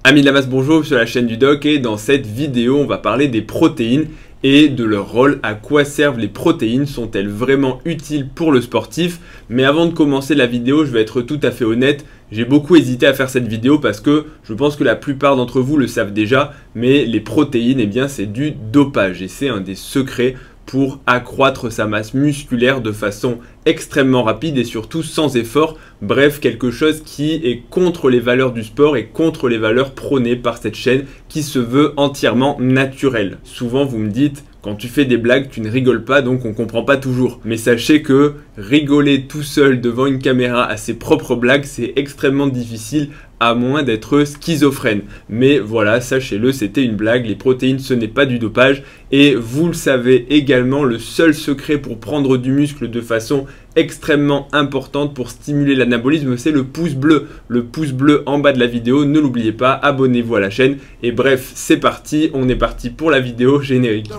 Amis de la masse, bonjour sur la chaîne du Doc et dans cette vidéo on va parler des protéines et de leur rôle. À quoi servent les protéines? Sont-elles vraiment utiles pour le sportif? Mais avant de commencer la vidéo, je vais être tout à fait honnête, j'ai beaucoup hésité à faire cette vidéo parce que je pense que la plupart d'entre vous le savent déjà, mais les protéines, eh bien c'est du dopage et c'est un des secrets pour accroître sa masse musculaire de façon extrêmement rapide et surtout sans effort. Bref, quelque chose qui est contre les valeurs du sport et contre les valeurs prônées par cette chaîne qui se veut entièrement naturelle. Souvent vous me dites, quand tu fais des blagues, tu ne rigoles pas, donc on comprend pas toujours. Mais sachez que rigoler tout seul devant une caméra à ses propres blagues, c'est extrêmement difficile à moins d'être schizophrène. Mais voilà, sachez-le, c'était une blague, les protéines ce n'est pas du dopage. Et vous le savez également, le seul secret pour prendre du muscle de façon extrêmement importante pour stimuler l'anabolisme, c'est le pouce bleu. Le pouce bleu en bas de la vidéo, ne l'oubliez pas, abonnez-vous à la chaîne. Et bref, c'est parti, on est parti pour la vidéo générique.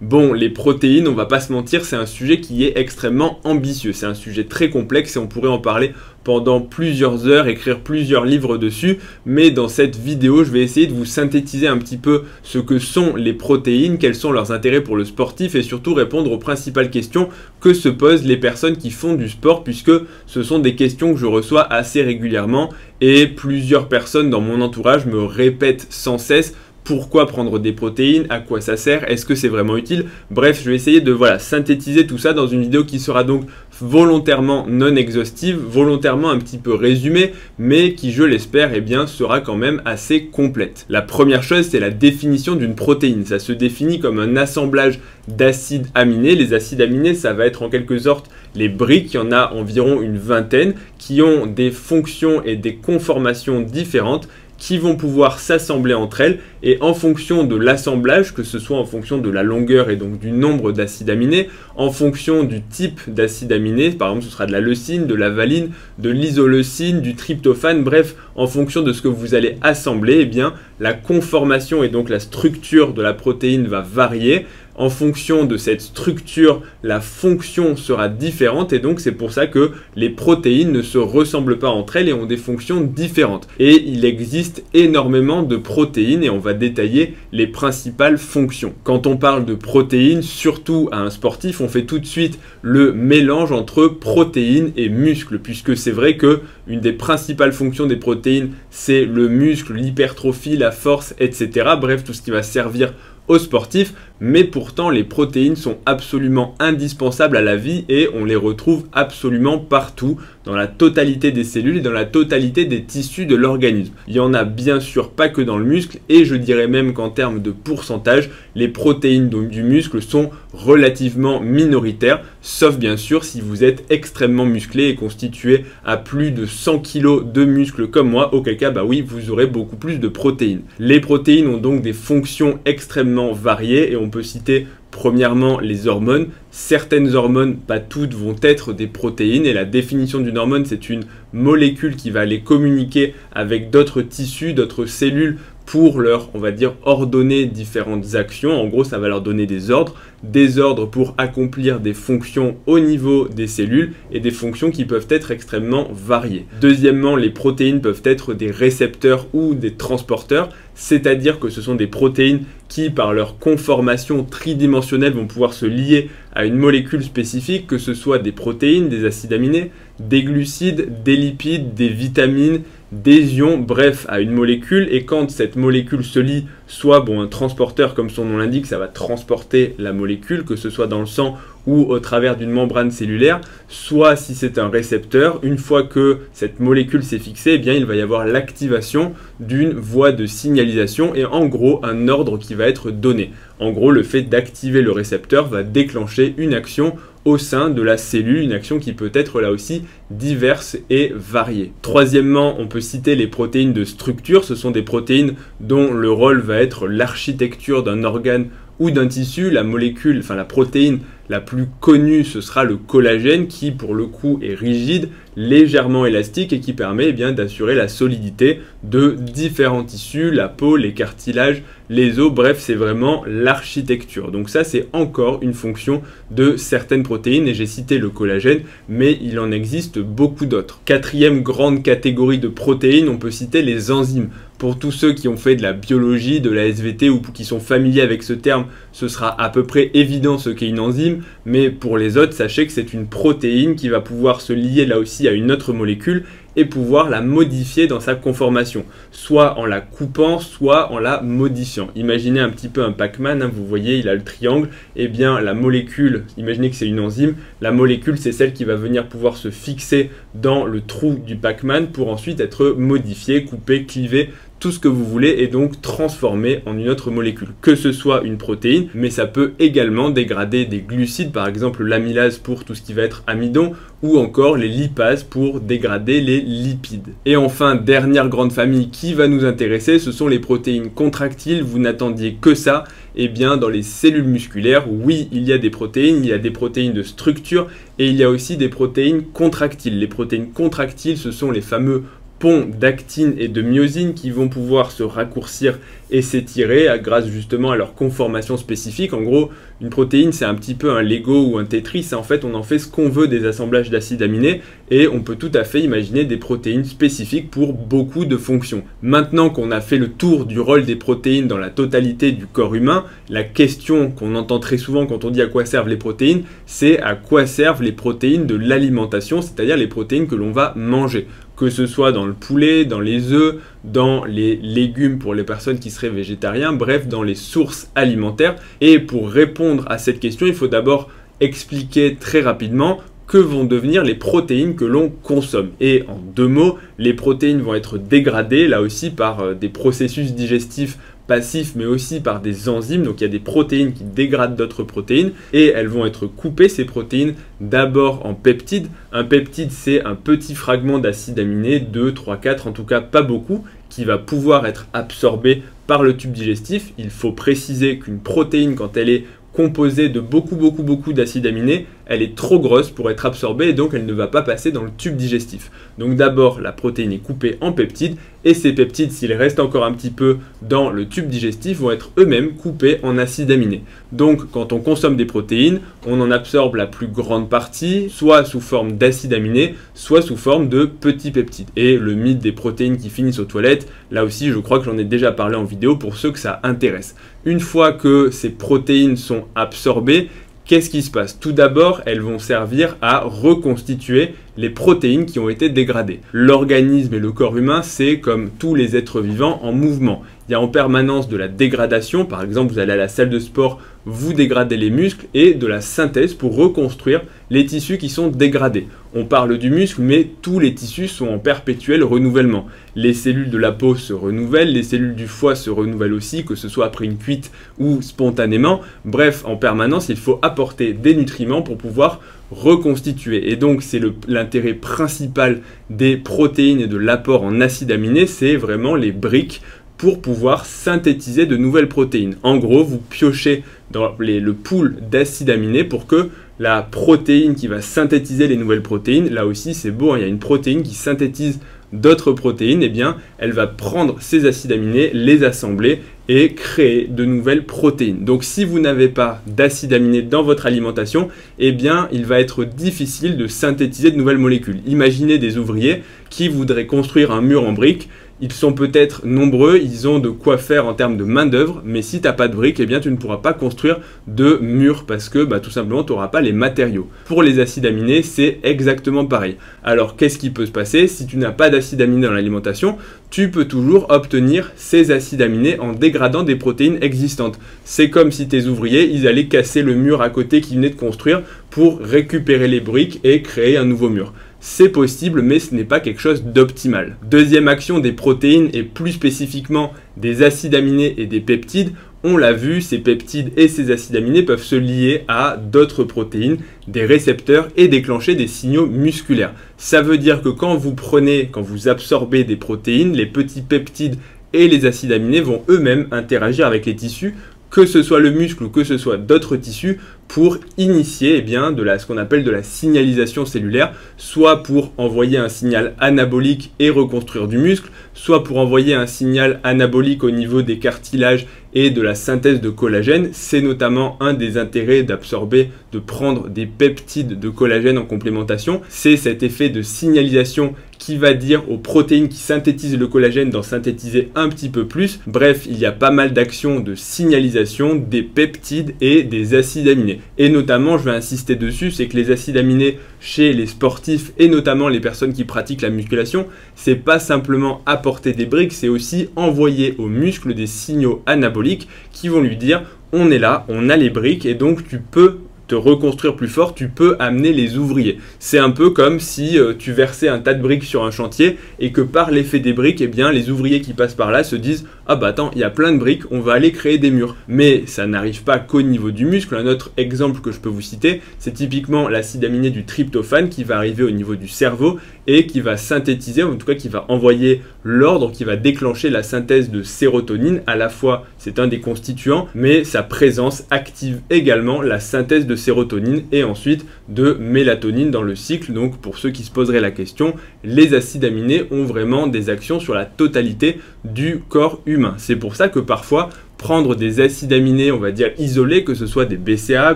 Bon, les protéines, on va pas se mentir, c'est un sujet qui est extrêmement ambitieux. C'est un sujet très complexe et on pourrait en parler pendant plusieurs heures, écrire plusieurs livres dessus. Mais dans cette vidéo, je vais essayer de vous synthétiser un petit peu ce que sont les protéines, quels sont leurs intérêts pour le sportif et surtout répondre aux principales questions que se posent les personnes qui font du sport, puisque ce sont des questions que je reçois assez régulièrement et plusieurs personnes dans mon entourage me répètent sans cesse: pourquoi prendre des protéines? À quoi ça sert? Est-ce que c'est vraiment utile? Bref, je vais essayer de synthétiser tout ça dans une vidéo qui sera donc volontairement non exhaustive, volontairement un petit peu résumée, mais qui, je l'espère, eh bien, sera quand même assez complète. La première chose, c'est la définition d'une protéine. Ça se définit comme un assemblage d'acides aminés. Les acides aminés, ça va être en quelque sorte les briques. Il y en a environ une vingtaine qui ont des fonctions et des conformations différentes, qui vont pouvoir s'assembler entre elles, et en fonction de l'assemblage, que ce soit en fonction de la longueur et donc du nombre d'acides aminés, en fonction du type d'acide aminé, par exemple ce sera de la leucine, de la valine, de l'isoleucine, du tryptophane, bref, en fonction de ce que vous allez assembler, eh bien la conformation et donc la structure de la protéine va varier. En fonction de cette structure, la fonction sera différente et donc c'est pour ça que les protéines ne se ressemblent pas entre elles et ont des fonctions différentes. Et il existe énormément de protéines et on va détailler les principales fonctions. Quand on parle de protéines, surtout à un sportif, on fait tout de suite le mélange entre protéines et muscles, puisque c'est vrai que une des principales fonctions des protéines, c'est le muscle, l'hypertrophie, la force, etc. Bref, tout ce qui va servir aux sportifs, mais pourtant les protéines sont absolument indispensables à la vie et on les retrouve absolument partout, dans la totalité des cellules et dans la totalité des tissus de l'organisme. Il y en a bien sûr pas que dans le muscle et je dirais même qu'en termes de pourcentage, les protéines du muscle sont relativement minoritaires, sauf bien sûr si vous êtes extrêmement musclé et constitué à plus de 100 kg de muscles comme moi, auquel cas bah oui, vous aurez beaucoup plus de protéines. Les protéines ont donc des fonctions extrêmement variées et on peut citer premièrement les hormones. Certaines hormones, pas toutes, vont être des protéines et la définition d'une hormone, c'est une molécule qui va aller communiquer avec d'autres tissus, d'autres cellules pour leur, on va dire, ordonner différentes actions. En gros, ça va leur donner des ordres pour accomplir des fonctions au niveau des cellules et des fonctions qui peuvent être extrêmement variées. Deuxièmement, les protéines peuvent être des récepteurs ou des transporteurs, c'est-à-dire que ce sont des protéines qui, par leur conformation tridimensionnelle, vont pouvoir se lier à une molécule spécifique, que ce soit des protéines, des acides aminés, des glucides, des lipides, des vitamines, des ions, bref, à une molécule. Et quand cette molécule se lie, soit un transporteur comme son nom l'indique, ça va transporter la molécule, que ce soit dans le sang ou au travers d'une membrane cellulaire, soit si c'est un récepteur, une fois que cette molécule s'est fixée, eh bien il va y avoir l'activation d'une voie de signalisation et en gros un ordre qui va être donné. En gros, le fait d'activer le récepteur va déclencher une action au sein de la cellule, une action qui peut être là aussi diverse et variée. Troisièmement, on peut citer les protéines de structure. Ce sont des protéines dont le rôle va être l'architecture d'un organe ou d'un tissu, la molécule, enfin la protéine la plus connue, ce sera le collagène qui pour le coup est rigide, légèrement élastique et qui permet d'assurer la solidité de différents tissus, la peau, les cartilages, les os, bref c'est vraiment l'architecture. Donc ça c'est encore une fonction de certaines protéines et j'ai cité le collagène mais il en existe beaucoup d'autres. Quatrième grande catégorie de protéines, on peut citer les enzymes. Pour tous ceux qui ont fait de la biologie, de la SVT ou qui sont familiers avec ce terme, ce sera à peu près évident ce qu'est une enzyme, mais pour les autres, sachez que c'est une protéine qui va pouvoir se lier là aussi à une autre molécule et pouvoir la modifier dans sa conformation, soit en la coupant, soit en la modifiant. Imaginez un petit peu un Pac-Man, vous voyez, il a le triangle, et bien la molécule, imaginez que c'est une enzyme, la molécule c'est celle qui va venir pouvoir se fixer dans le trou du Pac-Man pour ensuite être modifiée, coupée, clivée, tout ce que vous voulez et donc transformer en une autre molécule, que ce soit une protéine, mais ça peut également dégrader des glucides, par exemple l'amylase pour tout ce qui va être amidon, ou encore les lipases pour dégrader les lipides. Et enfin, dernière grande famille qui va nous intéresser, ce sont les protéines contractiles. Vous n'attendiez que ça. Et bien dans les cellules musculaires, oui, il y a des protéines, il y a des protéines de structure et il y a aussi des protéines contractiles. Les protéines contractiles, ce sont les fameux ponts d'actine et de myosine qui vont pouvoir se raccourcir et s'étirer grâce justement à leur conformation spécifique. En gros, une protéine, c'est un petit peu un Lego ou un Tetris. En fait, on en fait ce qu'on veut des assemblages d'acides aminés et on peut tout à fait imaginer des protéines spécifiques pour beaucoup de fonctions. Maintenant qu'on a fait le tour du rôle des protéines dans la totalité du corps humain, la question qu'on entend très souvent quand on dit à quoi servent les protéines, c'est à quoi servent les protéines de l'alimentation, c'est-à-dire les protéines que l'on va manger. Que ce soit dans le poulet, dans les œufs, dans les légumes pour les personnes qui seraient végétariens, bref, dans les sources alimentaires. Et pour répondre à cette question, il faut d'abord expliquer très rapidement que vont devenir les protéines que l'on consomme. Et en deux mots, les protéines vont être dégradées, là aussi par des processus digestifs passifs, mais aussi par des enzymes. Donc il y a des protéines qui dégradent d'autres protéines et elles vont être coupées, ces protéines, d'abord en peptides. Un peptide, c'est un petit fragment d'acide aminé, 2, 3, 4, en tout cas pas beaucoup, qui va pouvoir être absorbé par le tube digestif. Il faut préciser qu'une protéine, quand elle est composée de beaucoup d'acides aminés, elle est trop grosse pour être absorbée et donc elle ne va pas passer dans le tube digestif. Donc d'abord, la protéine est coupée en peptides et ces peptides, s'ils restent encore un petit peu dans le tube digestif, vont être eux-mêmes coupés en acides aminés. Donc quand on consomme des protéines, on en absorbe la plus grande partie, soit sous forme d'acides aminés, soit sous forme de petits peptides. Et le mythe des protéines qui finissent aux toilettes, là aussi je crois que j'en ai déjà parlé en vidéo pour ceux que ça intéresse. Une fois que ces protéines sont absorbées, qu'est-ce qui se passe? Tout d'abord, elles vont servir à reconstituer les protéines qui ont été dégradées. L'organisme et le corps humain, c'est comme tous les êtres vivants en mouvement. Il y a en permanence de la dégradation, par exemple vous allez à la salle de sport, vous dégradez les muscles, et de la synthèse pour reconstruire les tissus qui sont dégradés. On parle du muscle, mais tous les tissus sont en perpétuel renouvellement. Les cellules de la peau se renouvellent, les cellules du foie se renouvellent aussi, que ce soit après une cuite ou spontanément. Bref, en permanence, il faut apporter des nutriments pour pouvoir reconstituer. Et donc, c'est l'intérêt principal des protéines et de l'apport en acides aminés, c'est vraiment les briques pour pouvoir synthétiser de nouvelles protéines. En gros, vous piochez dans le pool d'acides aminés pour que la protéine qui va synthétiser les nouvelles protéines, là aussi c'est beau, hein, il y a une protéine qui synthétise d'autres protéines, et bien elle va prendre ces acides aminés, les assembler et créer de nouvelles protéines. Donc si vous n'avez pas d'acides aminés dans votre alimentation, eh bien il va être difficile de synthétiser de nouvelles molécules. Imaginez des ouvriers qui voudraient construire un mur en briques. Ils sont peut-être nombreux, ils ont de quoi faire en termes de main d'œuvre, mais si tu n'as pas de briques, eh bien tu ne pourras pas construire de mur parce que tout simplement tu n'auras pas les matériaux. Pour les acides aminés, c'est exactement pareil. Alors qu'est-ce qui peut se passer? Si tu n'as pas d'acides aminés dans l'alimentation, tu peux toujours obtenir ces acides aminés en dégradant des protéines existantes. C'est comme si tes ouvriers, ils allaient casser le mur à côté qu'ils venaient de construire pour récupérer les briques et créer un nouveau mur. C'est possible, mais ce n'est pas quelque chose d'optimal. Deuxième action des protéines et plus spécifiquement des acides aminés et des peptides. On l'a vu, ces peptides et ces acides aminés peuvent se lier à d'autres protéines, des récepteurs et déclencher des signaux musculaires. Ça veut dire que quand vous absorbez des protéines, les petits peptides et les acides aminés vont eux-mêmes interagir avec les tissus que ce soit le muscle ou que ce soit d'autres tissus, pour initier ce qu'on appelle de la signalisation cellulaire, soit pour envoyer un signal anabolique et reconstruire du muscle, soit pour envoyer un signal anabolique au niveau des cartilages et de la synthèse de collagène. C'est notamment un des intérêts d'absorber, de prendre des peptides de collagène en complémentation. C'est cet effet de signalisation qui va dire aux protéines qui synthétisent le collagène d'en synthétiser un petit peu plus. Bref, il y a pas mal d'actions de signalisation des peptides et des acides aminés. Et notamment, je vais insister dessus, c'est que les acides aminés chez les sportifs et notamment les personnes qui pratiquent la musculation, c'est pas simplement apporter des briques, c'est aussi envoyer au muscle des signaux anaboliques qui vont lui dire on est là, on a les briques et donc tu peux te reconstruire plus fort, tu peux amener les ouvriers. C'est un peu comme si tu versais un tas de briques sur un chantier et que par l'effet des briques, les ouvriers qui passent par là se disent « Ah bah attends, il y a plein de briques, on va aller créer des murs. » Mais ça n'arrive pas qu'au niveau du muscle. Un autre exemple que je peux vous citer, c'est typiquement l'acide aminé du tryptophane qui va arriver au niveau du cerveau et qui va synthétiser, en tout cas qui va envoyer l'ordre, qui va déclencher la synthèse de sérotonine. À la fois, c'est un des constituants, mais sa présence active également la synthèse de sérotonine et ensuite de mélatonine dans le cycle. Donc pour ceux qui se poseraient la question, les acides aminés ont vraiment des actions sur la totalité du corps humain. C'est pour ça que parfois prendre des acides aminés, on va dire isolés, que ce soit des BCAA,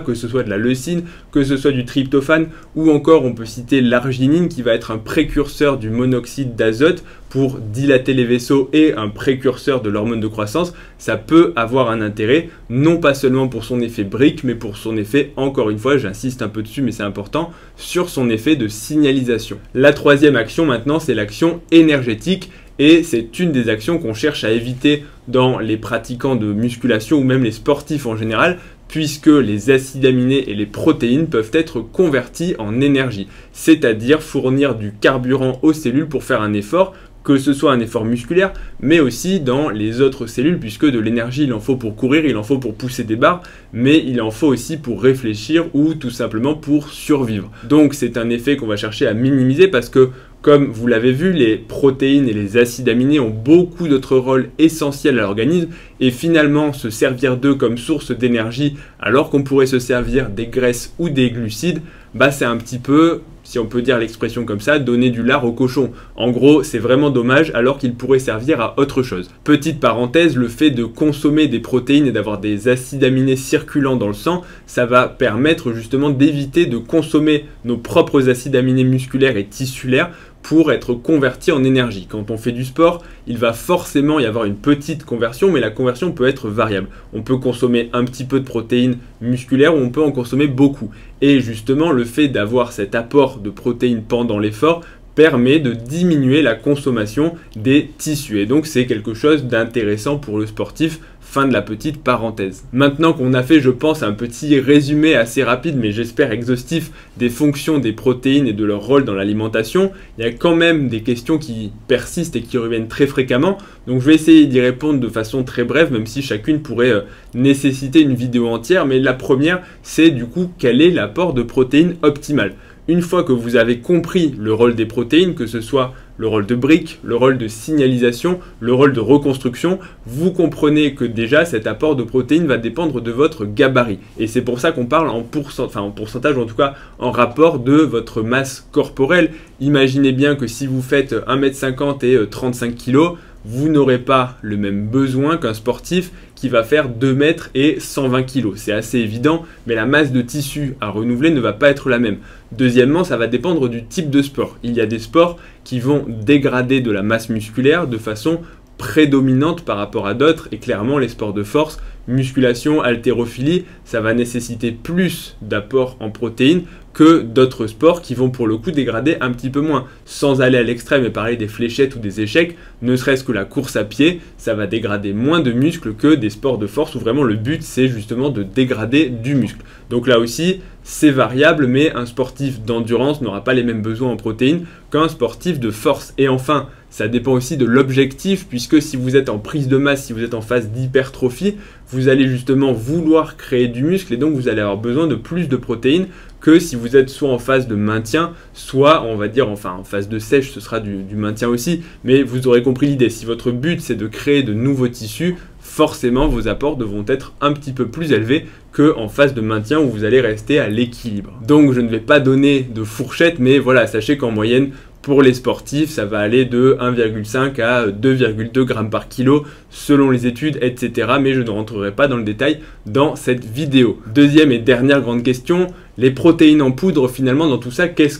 que ce soit de la leucine, que ce soit du tryptophane, ou encore on peut citer l'arginine qui va être un précurseur du monoxyde d'azote pour dilater les vaisseaux et un précurseur de l'hormone de croissance, ça peut avoir un intérêt, non pas seulement pour son effet brique, mais pour son effet, encore une fois, j'insiste un peu dessus, mais c'est important, sur son effet de signalisation. La troisième action maintenant, c'est l'action énergétique. Et c'est une des actions qu'on cherche à éviter dans les pratiquants de musculation ou même les sportifs en général, puisque les acides aminés et les protéines peuvent être convertis en énergie, c'est-à-dire fournir du carburant aux cellules pour faire un effort, que ce soit un effort musculaire, mais aussi dans les autres cellules, puisque de l'énergie, il en faut pour courir, il en faut pour pousser des barres, mais il en faut aussi pour réfléchir ou tout simplement pour survivre. Donc c'est un effet qu'on va chercher à minimiser parce que, comme vous l'avez vu, les protéines et les acides aminés ont beaucoup d'autres rôles essentiels à l'organisme et finalement se servir d'eux comme source d'énergie alors qu'on pourrait se servir des graisses ou des glucides, c'est un petit peu, si on peut dire l'expression comme ça, donner du lard au cochon. En gros, c'est vraiment dommage alors qu'il pourrait servir à autre chose. Petite parenthèse, le fait de consommer des protéines et d'avoir des acides aminés circulants dans le sang, ça va permettre justement d'éviter de consommer nos propres acides aminés musculaires et tissulaires pour être converti en énergie. Quand on fait du sport, il va forcément y avoir une petite conversion, mais la conversion peut être variable. On peut consommer un petit peu de protéines musculaires ou on peut en consommer beaucoup. Et justement, le fait d'avoir cet apport de protéines pendant l'effort permet de diminuer la consommation des tissus. Et donc c'est quelque chose d'intéressant pour le sportif. Fin de la petite parenthèse. Maintenant qu'on a fait, je pense, un petit résumé assez rapide, mais j'espère exhaustif, des fonctions des protéines et de leur rôle dans l'alimentation, il y a quand même des questions qui persistent et qui reviennent très fréquemment. Donc je vais essayer d'y répondre de façon très brève, même si chacune pourrait nécessiter une vidéo entière. Mais la première, c'est du coup, quel est l'apport de protéines optimal ? Une fois que vous avez compris le rôle des protéines, que ce soit le rôle de brique, le rôle de signalisation, le rôle de reconstruction, vous comprenez que déjà cet apport de protéines va dépendre de votre gabarit. Et c'est pour ça qu'on parle en pourcentage, ou en tout cas en rapport de votre masse corporelle. Imaginez bien que si vous faites 1m50 et 35 kg, vous n'aurez pas le même besoin qu'un sportif qui va faire 2 mètres et 120 kg. C'est assez évident, mais la masse de tissu à renouveler ne va pas être la même. Deuxièmement, ça va dépendre du type de sport. Il y a des sports qui vont dégrader de la masse musculaire de façon prédominante par rapport à d'autres, et clairement les sports de force, musculation, haltérophilie, ça va nécessiter plus d'apport en protéines que d'autres sports qui vont pour le coup dégrader un petit peu moins. Sans aller à l'extrême et parler des fléchettes ou des échecs, ne serait-ce que la course à pied, ça va dégrader moins de muscles que des sports de force où vraiment le but c'est justement de dégrader du muscle. Donc là aussi, c'est variable, mais un sportif d'endurance n'aura pas les mêmes besoins en protéines qu'un sportif de force. Et enfin, ça dépend aussi de l'objectif, puisque si vous êtes en prise de masse, si vous êtes en phase d'hypertrophie, vous allez justement vouloir créer du muscle et donc vous allez avoir besoin de plus de protéines que si vous êtes soit en phase de maintien, soit on va dire en phase de sèche, ce sera du maintien aussi, mais vous aurez compris l'idée. Si votre but c'est de créer de nouveaux tissus, forcément vos apports devront être un petit peu plus élevés qu'en phase de maintien où vous allez rester à l'équilibre. Donc je ne vais pas donner de fourchette, mais voilà, sachez qu'en moyenne, pour les sportifs, ça va aller de 1,5 à 2,2 grammes par kilo selon les études, etc. Mais je ne rentrerai pas dans le détail dans cette vidéo. Deuxième et dernière grande question, les protéines en poudre, finalement, dans tout ça, qu'est-ce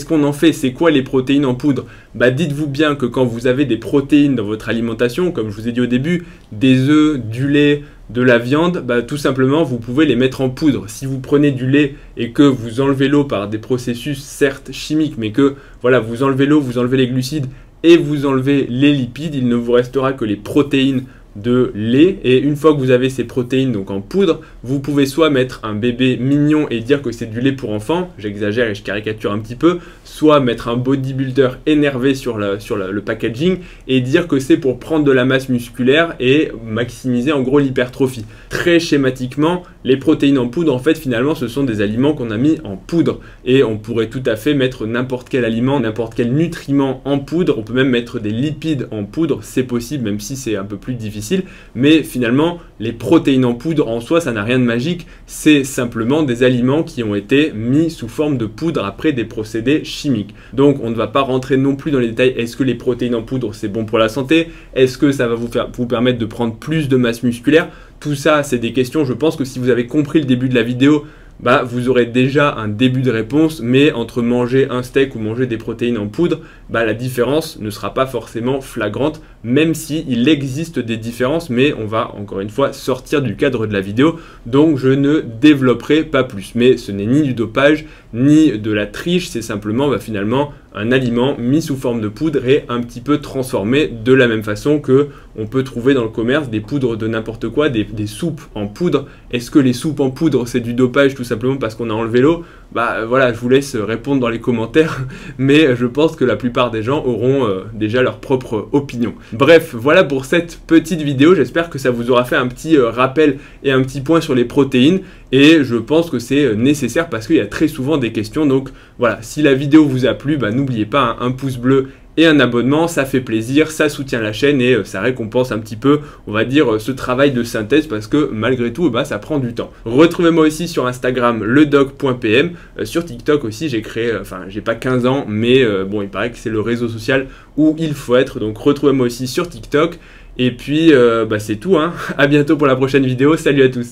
qu'on en fait? C'est quoi les protéines en poudre? Bah, dites-vous bien que quand vous avez des protéines dans votre alimentation, comme je vous ai dit au début, des œufs, du lait, de la viande, bah, tout simplement vous pouvez les mettre en poudre. Si vous prenez du lait et que vous enlevez l'eau par des processus certes chimiques, mais que voilà, vous enlevez l'eau, vous enlevez les glucides et vous enlevez les lipides, il ne vous restera que les protéines de lait. Et une fois que vous avez ces protéines donc en poudre, vous pouvez soit mettre un bébé mignon et dire que c'est du lait pour enfants, j'exagère et je caricature un petit peu, soit mettre un bodybuilder énervé sur le packaging et dire que c'est pour prendre de la masse musculaire et maximiser en gros l'hypertrophie. Très schématiquement, les protéines en poudre, en fait, finalement, ce sont des aliments qu'on a mis en poudre. Et on pourrait tout à fait mettre n'importe quel aliment, n'importe quel nutriment en poudre. On peut même mettre des lipides en poudre, c'est possible, même si c'est un peu plus difficile. Mais finalement, les protéines en poudre, en soi, ça n'a rien de magique. C'est simplement des aliments qui ont été mis sous forme de poudre après des procédés chimiques. Donc, on ne va pas rentrer non plus dans les détails. Est-ce que les protéines en poudre, c'est bon pour la santé? Est-ce que ça va vous permettre de prendre plus de masse musculaire? Tout ça, c'est des questions, je pense que si vous avez compris le début de la vidéo, bah, vous aurez déjà un début de réponse, mais entre manger un steak ou manger des protéines en poudre, bah, la différence ne sera pas forcément flagrante, même si il existe des différences, mais on va encore une fois sortir du cadre de la vidéo, donc je ne développerai pas plus. Mais ce n'est ni du dopage, ni de la triche, c'est simplement finalement un aliment mis sous forme de poudre et un petit peu transformé de la même façon que on peut trouver dans le commerce des poudres de n'importe quoi, des soupes en poudre. Est-ce que les soupes en poudre c'est du dopage tout simplement parce qu'on a enlevé l'eau? Bah voilà, je vous laisse répondre dans les commentaires, mais je pense que la plupart des gens auront déjà leur propre opinion. Bref, voilà pour cette petite vidéo, j'espère que ça vous aura fait un petit rappel et un petit point sur les protéines, et je pense que c'est nécessaire parce qu'il y a très souvent des questions, donc voilà, si la vidéo vous a plu, bah, n'oubliez pas un pouce bleu et un abonnement, ça fait plaisir, ça soutient la chaîne et ça récompense un petit peu, on va dire, ce travail de synthèse parce que malgré tout, bah, ça prend du temps. Retrouvez-moi aussi sur Instagram, ledoc.pm, sur TikTok aussi, j'ai créé, j'ai pas 15 ans, mais bon, il paraît que c'est le réseau social où il faut être, donc retrouvez-moi aussi sur TikTok. Et puis, bah, c'est tout, hein. À bientôt pour la prochaine vidéo, salut à tous.